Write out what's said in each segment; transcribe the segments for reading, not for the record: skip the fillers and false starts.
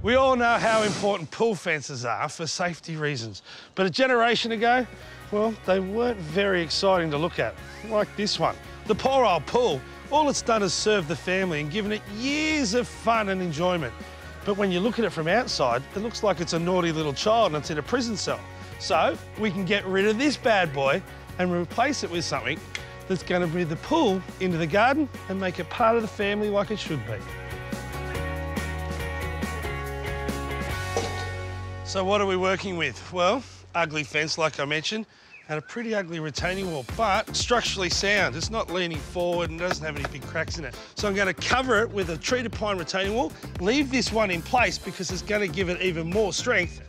We all know how important pool fences are for safety reasons, but a generation ago, well, they weren't very exciting to look at, like this one. The poor old pool, all it's done is serve the family and given it years of fun and enjoyment. But when you look at it from outside, it looks like it's a naughty little child and it's in a prison cell. So we can get rid of this bad boy and replace it with something that's going to bring the pool into the garden and make it part of the family like it should be. So what are we working with? Well, ugly fence, like I mentioned, and a pretty ugly retaining wall, but structurally sound. It's not leaning forward and doesn't have any big cracks in it. So I'm going to cover it with a treated pine retaining wall, leave this one in place because it's going to give it even more strength.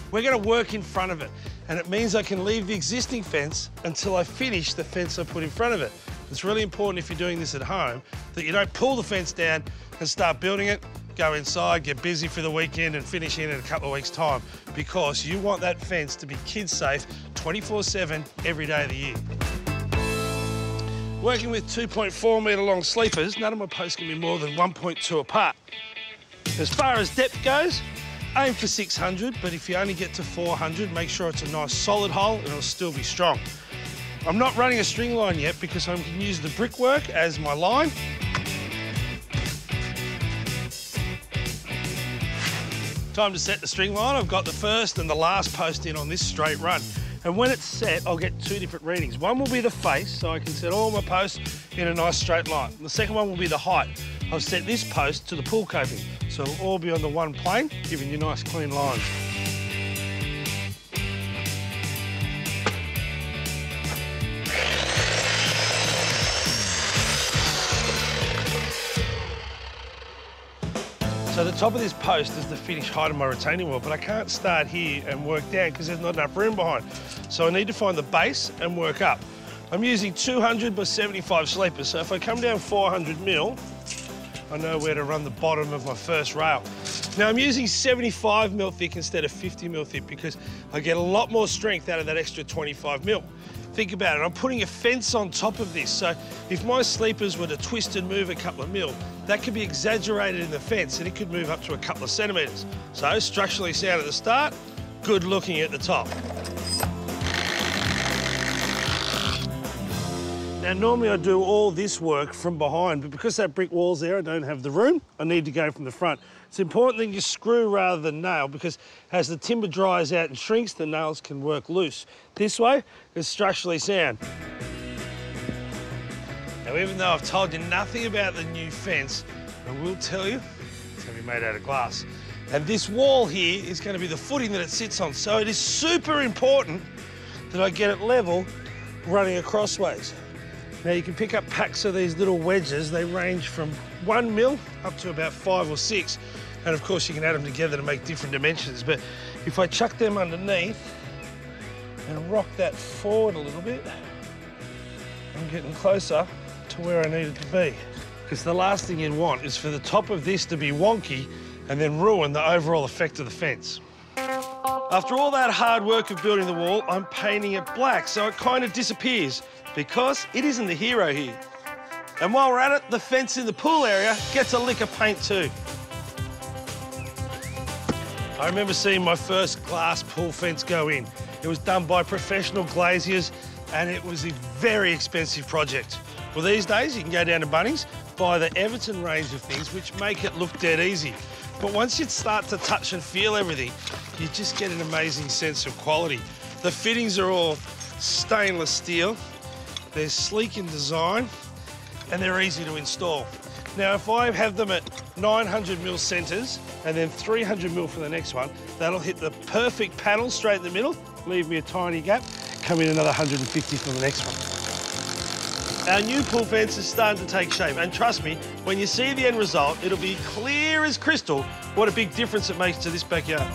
We're going to work in front of it, and it means I can leave the existing fence until I finish the fence I put in front of it. It's really important if you're doing this at home that you don't pull the fence down and start building it, go inside, get busy for the weekend and finish in a couple of weeks' time, because you want that fence to be kid safe 24/7 every day of the year. Working with 2.4 metre long sleepers, none of my posts can be more than 1.2 apart. As far as depth goes, aim for 600, but if you only get to 400, make sure it's a nice solid hole and it'll still be strong. I'm not running a string line yet because I can use the brickwork as my line. Time to set the string line. I've got the first and the last post in on this straight run. And when it's set, I'll get two different readings. One will be the face, so I can set all my posts in a nice straight line. And the second one will be the height. I've set this post to the pool coping, so it'll all be on the one plane, giving you nice clean lines. So the top of this post is the finished height of my retaining wall, but I can't start here and work down because there's not enough room behind. So I need to find the base and work up. I'm using 200 by 75 sleepers, so if I come down 400 mil, I know where to run the bottom of my first rail. Now I'm using 75 mil thick instead of 50 mil thick because I get a lot more strength out of that extra 25 mil. Think about it, I'm putting a fence on top of this, so if my sleepers were to twist and move a couple of mil, that could be exaggerated in the fence and it could move up to a couple of centimetres. So structurally sound at the start, good looking at the top. Now normally I do all this work from behind, but because that brick wall's there, I don't have the room, I need to go from the front. It's important that you screw rather than nail because as the timber dries out and shrinks, the nails can work loose. This way, it's structurally sound. Now, even though I've told you nothing about the new fence, I will tell you it's going to be made out of glass. And this wall here is going to be the footing that it sits on. So it is super important that I get it level running acrossways. Now you can pick up packs of these little wedges. They range from 1 mil up to about 5 or 6. And of course you can add them together to make different dimensions. But if I chuck them underneath and rock that forward a little bit, I'm getting closer to where I need it to be. Because the last thing you'd want is for the top of this to be wonky and then ruin the overall effect of the fence. After all that hard work of building the wall, I'm painting it black so it kind of disappears because it isn't the hero here. And while we're at it, the fence in the pool area gets a lick of paint too. I remember seeing my first glass pool fence go in. It was done by professional glaziers and it was a very expensive project. Well, these days you can go down to Bunnings, buy the Everton range of things which make it look dead easy. But once you start to touch and feel everything, you just get an amazing sense of quality. The fittings are all stainless steel, they're sleek in design, and they're easy to install. Now, if I have them at 900 mil centres and then 300 mil for the next one, that'll hit the perfect panel straight in the middle, leave me a tiny gap, come in another 150 for the next one. Our new pool fence is starting to take shape, and trust me, when you see the end result, it'll be clear as crystal what a big difference it makes to this backyard.